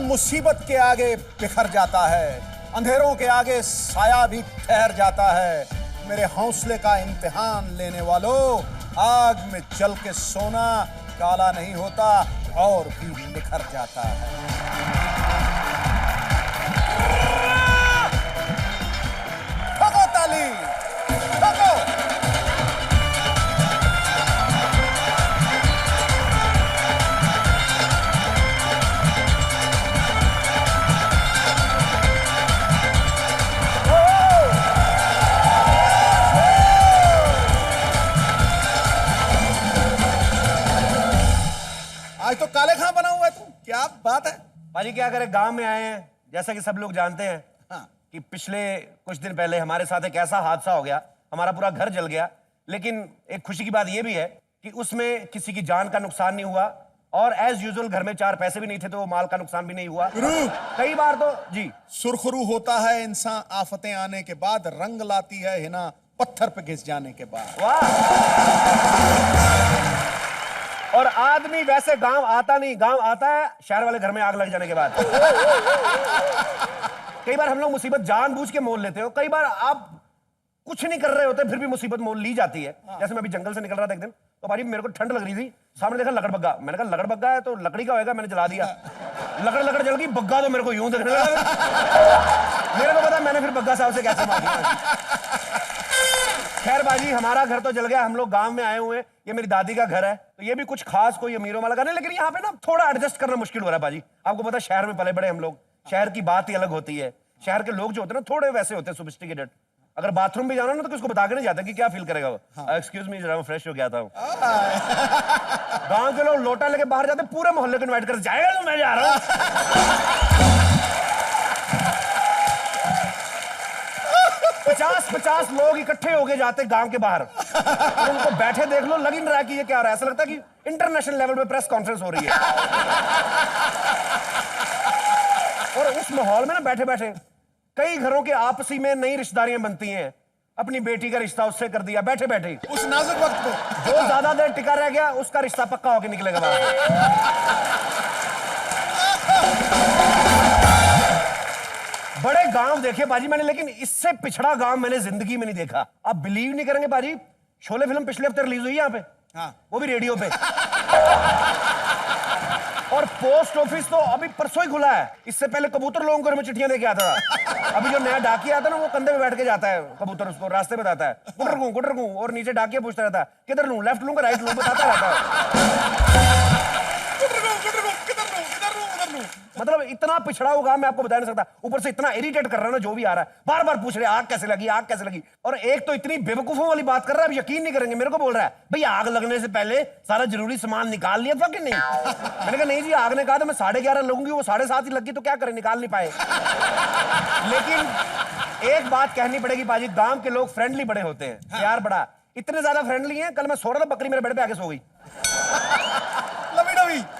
मुसीबत के आगे बिखर जाता है, अंधेरों के आगे साया भी ठहर जाता है। मेरे हौसले का इम्तिहान लेने वालों, आग में जल के सोना काला नहीं होता और भी निखर जाता है। ठोको ताली, ठोको। आज तो काले खां बना हुआ है तू, क्या बात है? पाजी क्या करे, गांव में आए हैं। जैसा कि सब लोग जानते हैं कि पिछले कुछ दिन पहले हमारे साथ एक ऐसा हादसा हो गया, हमारा पूरा घर जल गया। लेकिन एक खुशी की बात यह भी है कि उसमें किसी की जान का नुकसान नहीं हुआ और एज यूजुअल घर में 4 पैसे भी नहीं थे तो माल का नुकसान भी नहीं हुआ। कई बार तो जी सुरखरू होता है इंसान आफतें आने के बाद, रंग लाती है हिना पत्थर पे घिस जाने के बाद। वाह। और आदमी वैसे गांव आता नहीं, गांव आता है शहर वाले घर में आग लग जाने के बाद। कई बार हम लोग मुसीबत जानबूझ के मोल लेते हो, कई बार आप कुछ नहीं कर रहे होते फिर भी मुसीबत मोल ली जाती है। जैसे मैं अभी जंगल से निकल रहा था एक दिन, तो भाई मेरे को ठंड लग रही थी, सामने देखा लकड़बग्गा। मैंने कहा लकड़बग्गा है तो लकड़ी का होगा, मैंने जला दिया। लकड़ जल गई, बग्गा तो मेरे को यूं देखने लगा। मेरे को पता मैंने फिर बग्गा साहब से कैसे मार दिया। खैर बाजी, हमारा घर तो जल गया, हम लोग गांव में आए हुए हैं। ये मेरी दादी का घर है, तो ये भी कुछ खास कोई अमीरों वाला घर नहीं, लेकिन यहाँ पे ना थोड़ा एडजस्ट करना मुश्किल हो रहा है बाजी। आपको पता है शहर में पले बड़े हम लोग, शहर की बात ही अलग होती है। शहर के लोग जो होते हैं ना थोड़े वैसे होते हैं, सोफिस्टिकेटेड। अगर बाथरूम भी जाना ना तो किसको बता के नहीं जाता कि क्या फील करेगा वो। एक्सक्यूज मी जरा, मैं फ्रेश हो गया था। गांव के लोग लोटा लेके बाहर जाते, पूरे मोहल्ले को इनवाइट कर, जाएगा तो मैं जा रहा हूँ। 50 लोग इकट्ठे होके जाते गांव के बाहर और उनको बैठे देख लो, लग ही नहीं रहा कि ये क्या हो रहा है। ऐसा लगता है कि इंटरनेशनल लेवल पे प्रेस कॉन्फ्रेंस हो रही है। और उस माहौल में ना बैठे बैठे कई घरों के आपसी में नई रिश्तेदारियां बनती हैं। अपनी बेटी का रिश्ता उससे कर दिया बैठे बैठे, उस नाजुक वक्त को। जो ज्यादा देर टिका रह गया उसका रिश्ता पक्का होके निकलेगा बाहर। बड़े गांव देखे बाजी मैंने, लेकिन इससे पिछड़ा गांव मैंने जिंदगी में नहीं देखा। आप बिलीव नहीं करेंगे बाजी, शोले फिल्म पिछले हफ्ते रिलीज हुई यहाँ पे, वो भी रेडियो पे। और पोस्ट ऑफिस तो अभी परसों ही खुला है। इससे पहले कबूतर लोगों को मैं चिट्ठियां देके आता था। अभी जो नया डाकिया आता है ना, वो कंधे पे बैठ के जाता है, कबूतर उसको रास्ते बताता है, गुटर गूं, और नीचे डाकिया पूछता रहता है किधर लूं, लेफ्ट लूं राइट लूं, बताता रहता है। मतलब इतना पिछड़ा होगा मैं आपको बता नहीं सकता। ऊपर से इतना इरिटेट कर रहा है ना, जो भी आ रहा है बार बार पूछ रहे आग कैसे लगी, आग कैसे लगी। और एक तो इतनी बेवकूफों वाली बात कर रहा है, यकीन नहीं करेंगे, मेरे को बोल रहा है भाई आग लगने से पहले सारा जरूरी सामान निकाल लिया था कि नहीं। मैंने कहा नहीं जी, आग ने कहा था मैं 11:30 लगूंगी, वो 7:30 ही लगी तो क्या करें, निकाल नहीं पाए। लेकिन एक बात कहनी पड़ेगी बाजी, गांव के लोग फ्रेंडली बड़े होते हैं, प्यार बड़ा। इतने ज्यादा फ्रेंडली हैं, कल मैं सो रहा था, बकरी मेरे बेड पे आके सो गई।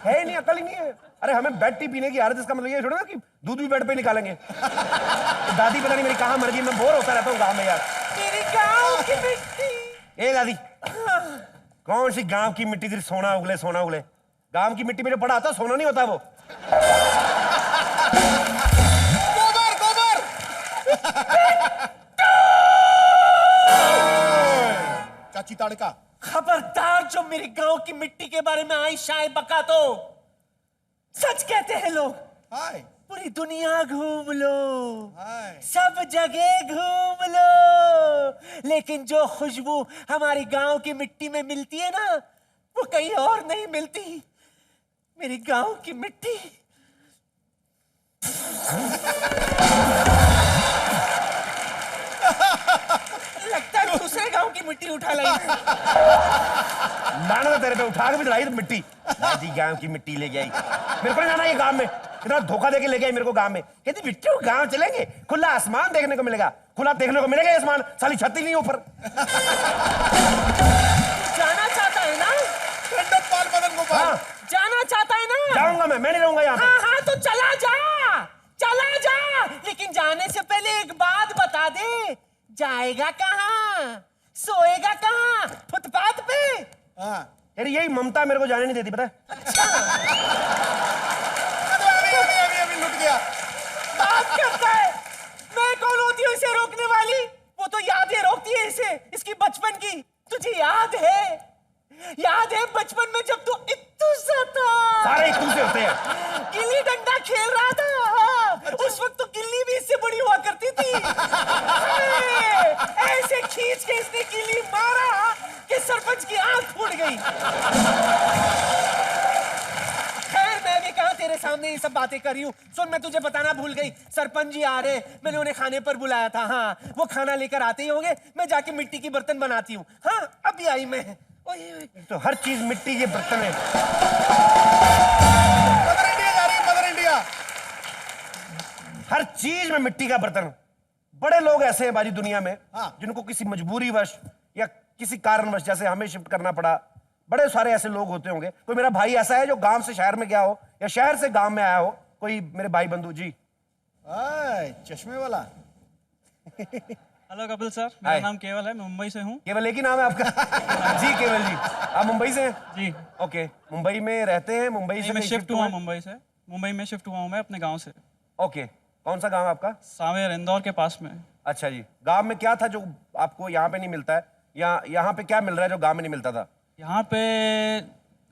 है ही नहीं, अकल ही नहीं है। अरे हमें बेड टी पीने की आदत, इसका मतलब ये छोड़ो ना कि दूध भी बेड पे निकालेंगे। तो दादी पता नहीं मेरी कहाँ मर गई, मैं बोर होता रहता हूँ गांव में यार। मेरी गांव की मिट्टी। ए दादी, कौन सी गांव की मिट्टी थी, सोना उगले सोना उगले। गांव की मिट्टी में जो पड़ा था सोना नहीं होता वो। गोबर गोबर। चाची ताड़का, खबरदार जो मेरी गांव की मिट्टी के बारे में आई शाय बका तो। सच कहते हैं लोग, हाय पूरी दुनिया घूम लो, हाय, सब जगह घूम लो, लेकिन जो खुशबू हमारी गांव की मिट्टी में मिलती है ना, वो कहीं और नहीं मिलती। मेरी गांव की मिट्टी लगता है दूसरे गांव की मिट्टी उठा लाई। लाना तेरे पे, उठा के भी लाई तो मिट्टी। दादी गांव की मिट्टी ले गई, मेरे को नहीं जाना ये गांव में। इतना धोखा देके ले गई मेरे को गांव में। कहती बिट्टू गांव चलेंगे, खुला आसमान देखने को मिलेगा। खुला देखने को मिलेगा आसमान, साली छत ही नहीं ऊपर। जाना चाहता है ना? पाल मदन गोपाल। हाँ, जाना चाहता है ना? जाऊंगा मैं नहीं रहूंगा यहाँ पे। हाँ हाँ तो चला जा, चला जा, लेकिन जाने से पहले एक बात बता दे, जाएगा कहाँ, सोएगा कहाँ? फुटपाथ पे? हाँ, यार यही ममता मेरे को जाने नहीं देती, पता है? अभी से इसकी बचपन की। तुझे याद है बचपन में जब तू इत्तू सा था, सारे इतू से होते हैं। गिल्ली डंडा खेल रहा था। हाँ, उस वक्त तो गिल्ली भी इससे बड़ी हुआ करती थी। ऐसे खींच के इसने गिल्ली मारा कि सरपंच की आंख फूट गई। खैर मैं भी कहा तेरे सामने ये सब बातें कर रही हूँ। सुन, मैं तुझे बताना भूल गई, सरपंच जी आ रहे, मैंने उन्हें खाने पर बुलाया था। हाँ, वो खाना लेकर आते ही होंगे, मैं जाके मिट्टी की बर्तन बनाती हूँ। हाँ, अभी आई मैं। तो हर चीज मिट्टी के बर्तन है। मदर इंडिया जा रही है, मदर इंडिया। हर चीज में मिट्टी का बर्तन। बड़े लोग ऐसे हैं बाजी दुनिया में, हाँ। जिनको किसी मजबूरीवश या किसी कारणवश, जैसे हमें शिफ्ट करना पड़ा, बड़े सारे ऐसे लोग होते होंगे। कोई मेरा भाई ऐसा है जो गांव से शहर में गया हो या शहर से गांव में आया हो, कोई मेरे भाई बंधु जी। चश्मे वाला। हेलो कपिल सर, मेरा नाम केवल है, मैं मुंबई से हूँ। केवल एक ही नाम है आपका? जी केवल जी, आप मुंबई से हैं? जी। ओके, मुंबई में रहते हैं? मुंबई से मैं कहीं शिफ्ट हुआ हुए? मुंबई से। मुंबई में शिफ्ट हुआ हूँ मैं अपने गांव से। ओके, कौन सा गांव है आपका? सावेर, इंदौर के पास में। अच्छा जी, गांव में क्या था जो आपको यहाँ पे नहीं मिलता है, या यहाँ पे क्या मिल रहा है जो गांव में नहीं मिलता था? यहाँ पे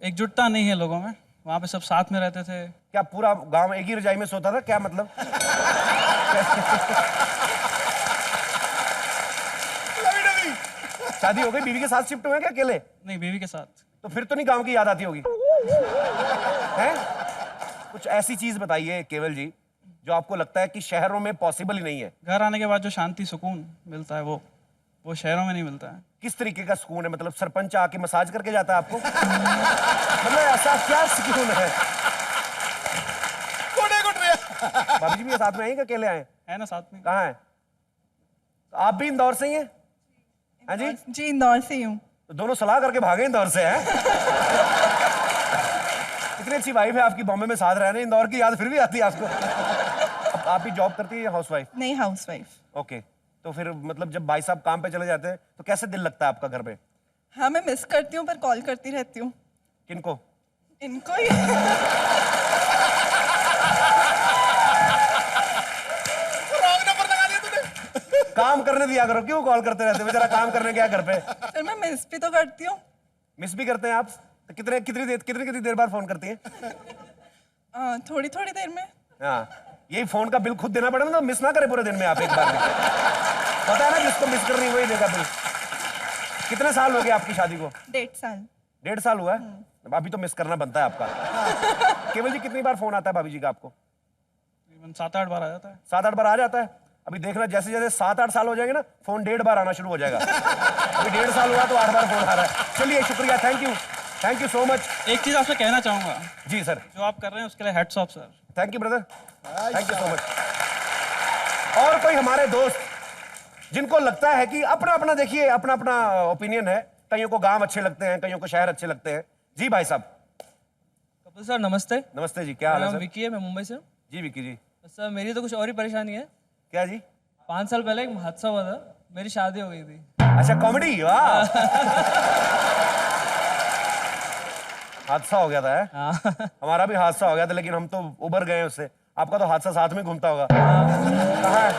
एकजुटता नहीं है लोगों में। वहाँ पे सब साथ में रहते थे। क्या पूरा गांव एक ही रजाई में सोता था, क्या मतलब? शादी हो गई, बीवी के साथ शिफ्ट हुए क्या अकेले? नहीं, बीवी के साथ। तो फिर तो नहीं गांव की याद आती होगी हैं? कुछ ऐसी चीज बताइए केवल जी जो आपको लगता है कि शहरों में पॉसिबल ही नहीं है। घर आने के बाद जो शांति सुकून मिलता है वो शहरों में नहीं मिलता है। किस तरीके का सुकून है? मतलब सरपंच आके मसाज करके जाता है आपको? मतलब ऐसा क्या सुकून है? भाभी जी भी साथ में आए कि अकेले आए? है ना साथ में। कहाँ है? आप भी इंदौर से ही हैं? हाँ जी, जी इंदौर से ही हूँ। तो दोनों सलाह करके भागे इंदौर से हैं? इतनी अच्छी वाइफ है आपकी, बॉम्बे में साथ रह रहे हैं, इंदौर की याद फिर भी आती है आपको? आप भी जॉब करती है या हाउसवाइफ? नहीं, हाउसवाइफ। ओके, तो फिर मतलब जब भाई साहब काम पे चले जाते हैं तो कैसे दिल लगता है आपका घर पे? हाँ, मैं मिस करती हूँ पर कॉल करती रहती हूँ किनको? इनको ही। काम करने दिया करो, क्यों कॉल करते रहते? बेचारा काम करने गया घर पे। फिर मैं मिस भी तो करती हूँ। मिस भी करते हैं आप? तो कितनी देर बाद फोन करती हैं? थोड़ी थोड़ी देर में। हाँ, यही फोन का बिल खुद देना पड़े ना, तो मिस ना करे पूरे दिन में आप एक बार में। पता है ना जिसको मिस करनी वही देगा बिल। कितने साल हो गए आपकी शादी को? 1.5 साल। 1.5 साल हुआ है? अभी तो मिस करना बनता है आपका। केवल जी कितनी बार फोन आता है भाभी जी का आपको? 7-8 बार आ जाता है। 7-8 बार आ जाता है? अभी देखना जैसे जैसे 7-8 साल हो जाएंगे ना, फोन 1.5 बार आना शुरू हो जाएगा। अभी 1.5 साल हुआ तो 8 बार फोन आ रहा है। चलिए शुक्रिया, थैंक यू सो मच। एक चीज आपसे कहना चाहूंगा, जी सर। जो आप कर रहे हैं उसके लिए hats off sir. Thank you brother, thank you so much. और कोई हमारे दोस्त जिनको लगता है कि अपना अपना, देखिए अपना अपना ओपिनियन है, कईयों को गांव अच्छे लगते हैं, कईयों को शहर अच्छे लगते हैं। जी भाई साहब। कपिल सर नमस्ते। नमस्ते जी, क्या हाल है नाम सर? विकी है, मैं मुंबई से हूँ। जी विकी जी। सर मेरी तो कुछ और ही परेशानी है। क्या जी? 5 साल पहले एक हादसा हुआ था, मेरी शादी हो गई थी। अच्छा, कॉमेडी, वाह। हादसा हो गया था है? हाँ। हमारा भी हादसा हो गया था, लेकिन हम तो उबर गए उससे। आपका तो हादसा साथ में घूमता होगा। कहाँ है?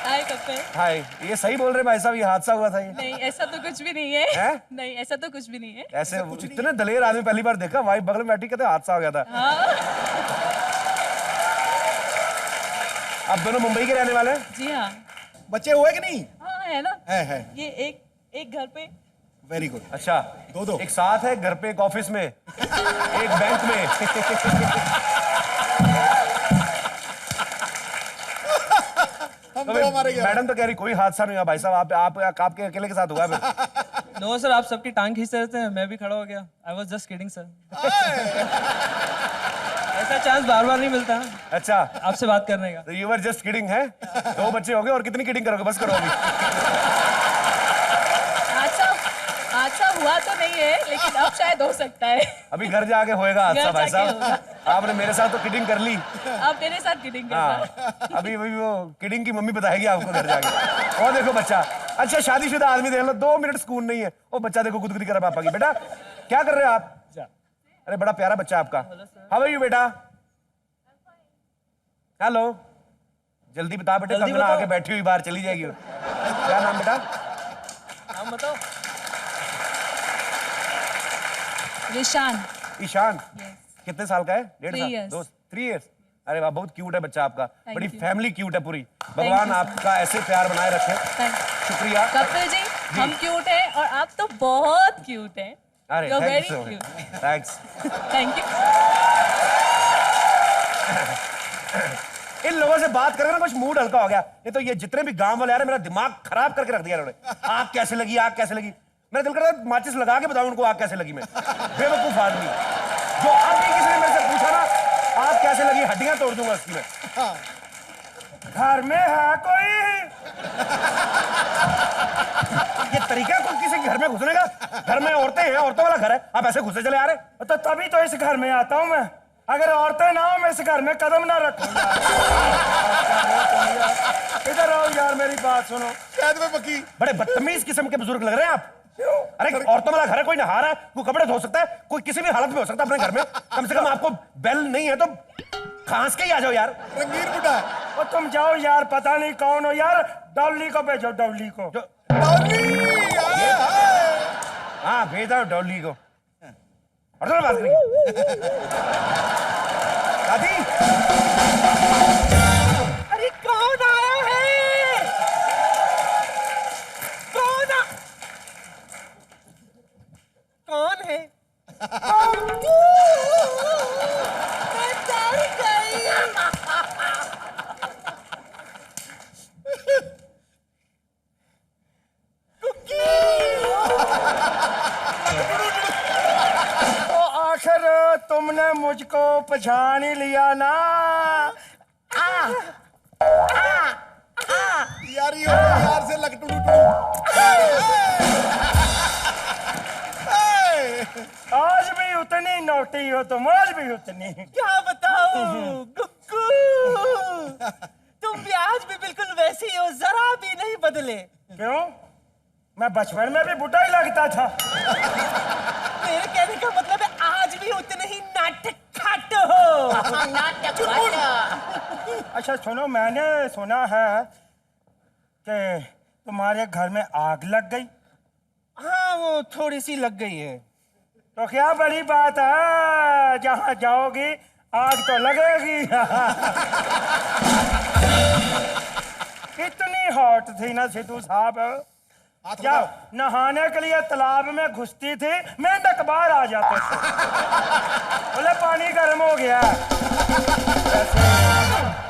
हाय कपिल। हाय, ये सही बोल रहे भाई साहब, ये हादसा हुआ था ये? नहीं ऐसा तो कुछ भी नहीं है, हैं? नहीं ऐसा तो कुछ भी नहीं है। ऐसे इतने दलेर आदमी पहली बार देखा, वाइफ बगल में बैठी, कहते हादसा हो गया था। आप दोनों मुंबई के रहने वाले हैं? जी हाँ। बच्चे हुए कि नहीं? हाँ है ना। है। ये एक घर पे। Very good. अच्छा, दो। एक साथ है, घर पे, एक ऑफिस में, एक बैंक में। हम तो हमारे मैडम तो कह रही कोई हादसा नहीं हुआ भाई साहब, आप आपके अकेले के साथ हुआ फिर? नो सर, आप सबकी टांग खींचते रहते हैं, मैं भी खड़ा हो गया। I was just kidding sir. ऐसा चांस बार बार नहीं मिलता अच्छा, आपसे बात करने का। तो यू वर जस्ट किडिंग है? 2 बच्चे हो गए और कितनी किडिंग करोगे? बस करो अभी। हादसा हुआ तो नहीं है, लेकिन अब शायद हो सकता है। अभी घर जाके होएगा हादसा घर भाई जाके साहब। आपने मेरे साथ तो किडिंग कर ली। अब मेरे साथ किडिंग करना। हाँ, अभी वो किडिंग की मम्मी बताएगी आपको घर जाके। और देखो बच्चा, अच्छा शादीशुदा आदमी देख लो, 2 मिनट सुकून नहीं है। वो बच्चा देखो गुदगुदी कर पापा की। बेटा क्या कर रहे हो आप? अरे बड़ा प्यारा बच्चा आपका। हाउ आर यू बेटा? हेलो, जल्दी बता बेटा, कंगना आके बैठी हुई बाहर चली जाएगी। क्या नाम बेटा? बताओ। रिशान। ईशान कितने साल का है? 1.5 3 साल? years. 3 years? अरे वाह, बहुत क्यूट है बच्चा आपका। Thank बड़ी you. फैमिली क्यूट है पूरी। भगवान you, sir. आपका ऐसे प्यार बनाए रखे। शुक्रिया। कपिल जी, हम क्यूट हैं और आप तो बहुत क्यूट हैं। अरे You're thank very you, cute. Thanks. Thank you. इन लोगों से बात करके ना कुछ मूड हल्का हो गया। नहीं तो ये जितने भी गांव वाले आ रहे हैं, मेरा दिमाग खराब करके रख दिया इन्होंने। आग कैसे लगी, आग कैसे लगी। मेरा दिल कर रहा है माचिस लगा के बताऊं उनको आग कैसे लगी। मैं बेवकूफ आदमी, जो अभी किसी ने मेरे से पूछा ना आग कैसे लगी, हड्डियां तोड़ दूंगा उसकी मैं। घर में है कोई? ये तरीका है कोई किसी के घर में घुसने का? घर में औरतें हैं, औरतों वाला घर है, आप ऐसे घुसे चले आ रहे। तो तभी तो इस घर में आता हूँ मैं। अगर औरतें ना हो मैं इस घर में कदम ना रखूं। इधर आओ यार, मेरी बात सुनो। शायद में पकी। बड़े बदतमीज किस्म के बुजुर्ग लग रहे हैं आप। अरे औरतों वाला घर है, कोई नहा रहा है, कोई कपड़े धो सकता है, कोई किसी भी हालत में हो सकता है अपने घर में। कम से कम आपको बेल नहीं है तो खांस के ही आ जाओ यार। रंगीन बुढ़ा है। और तुम जाओ यार, पता नहीं कौन हो यार। डॉली को भेजो, डॉली को। डॉली, आए, आए। हाँ भेज दो डॉली को। और तो बात करेंगे दादी। अरे कौन आया है? कौन है? तो आखिर तुमने मुझको पहचान ही लिया ना। यार ये यार से लग टुडू आज भी उतनी नोटी हो तुम, आज भी उतनी। क्या बताऊं गुग्गू, तुम भी आज भी बिल्कुल वैसे ही हो, जरा भी नहीं बदले। क्यों? मैं बचपन में भी बुढ़ा ही लगता था। मेरे कहने का मतलब है आज भी उतने ही नाटक खाट हो। अच्छा सुनो, मैंने सुना है कि तुम्हारे घर में आग लग गई। हाँ वो थोड़ी सी लग गई है। तो क्या बड़ी बात है, जहाँ जाओगी आग तो लगेगी। इतनी हॉट थी ना सिद्धू साहब, क्या नहाने के लिए तालाब में घुसती थी, मेंढक बाहर आ जाते थे। बोले पानी गर्म हो गया।